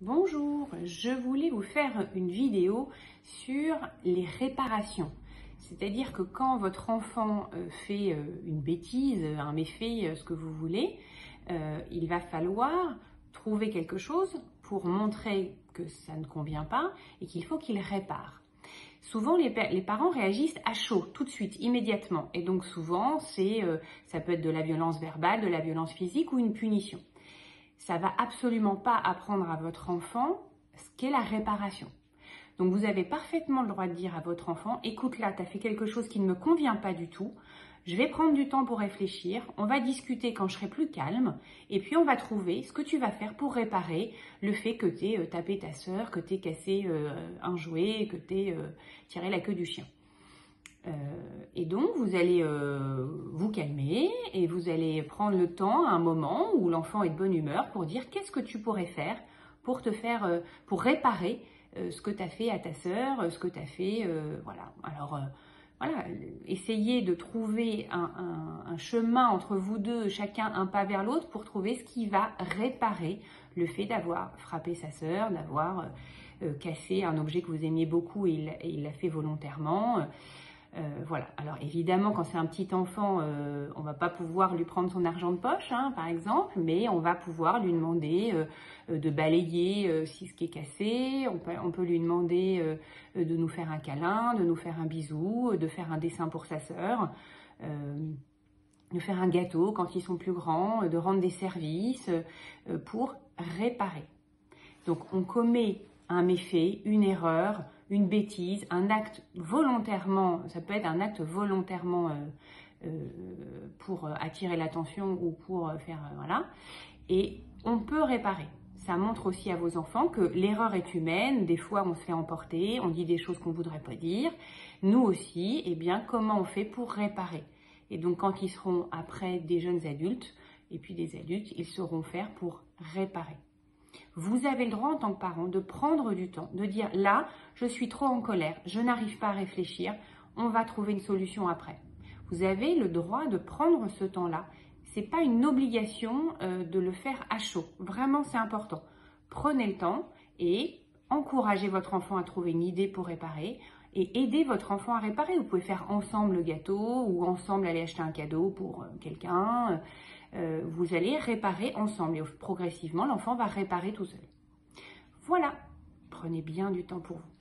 Bonjour, je voulais vous faire une vidéo sur les réparations. C'est-à-dire que quand votre enfant fait une bêtise, un méfait, ce que vous voulez, il va falloir trouver quelque chose pour montrer que ça ne convient pas et qu'il faut qu'il répare. Souvent, les parents réagissent à chaud, tout de suite, immédiatement. Et donc souvent, ça peut être de la violence verbale, de la violence physique ou une punition. Ça va absolument pas apprendre à votre enfant ce qu'est la réparation. Donc vous avez parfaitement le droit de dire à votre enfant, écoute là, tu as fait quelque chose qui ne me convient pas du tout, je vais prendre du temps pour réfléchir, on va discuter quand je serai plus calme, et puis on va trouver ce que tu vas faire pour réparer le fait que tu aies tapé ta sœur, que tu aies cassé un jouet, que tu aies tiré la queue du chien. Et donc, vous allez vous calmer et vous allez prendre le temps, un moment où l'enfant est de bonne humeur pour dire qu'est-ce que tu pourrais faire pour pour réparer ce que tu as fait à ta sœur, ce que tu as fait, voilà. Alors, voilà, essayez de trouver un chemin entre vous deux, chacun un pas vers l'autre pour trouver ce qui va réparer le fait d'avoir frappé sa sœur, d'avoir cassé un objet que vous aimiez beaucoup et il l'a fait volontairement. Voilà. Alors évidemment, quand c'est un petit enfant, on va pas pouvoir lui prendre son argent de poche, hein, par exemple, mais on va pouvoir lui demander de balayer si ce qui est cassé. On peut lui demander de nous faire un câlin, de nous faire un bisou, de faire un dessin pour sa sœur, de faire un gâteau quand ils sont plus grands, de rendre des services pour réparer. Donc on commet un méfait, une erreur, une bêtise, un acte volontairement, ça peut être un acte volontairement pour attirer l'attention ou pour faire, voilà, et on peut réparer. Ça montre aussi à vos enfants que l'erreur est humaine, des fois on se fait emporter, on dit des choses qu'on ne voudrait pas dire. Nous aussi, eh bien, comment on fait pour réparer? Et donc quand ils seront après des jeunes adultes, et puis des adultes, ils sauront faire pour réparer. Vous avez le droit en tant que parent de prendre du temps, de dire là, je suis trop en colère, je n'arrive pas à réfléchir, on va trouver une solution après. Vous avez le droit de prendre ce temps-là. Ce n'est pas une obligation de le faire à chaud. Vraiment, c'est important. Prenez le temps et encouragez votre enfant à trouver une idée pour réparer et aidez votre enfant à réparer. Vous pouvez faire ensemble le gâteau ou ensemble aller acheter un cadeau pour quelqu'un. Vous allez réparer ensemble et progressivement, l'enfant va réparer tout seul. Voilà, prenez bien du temps pour vous.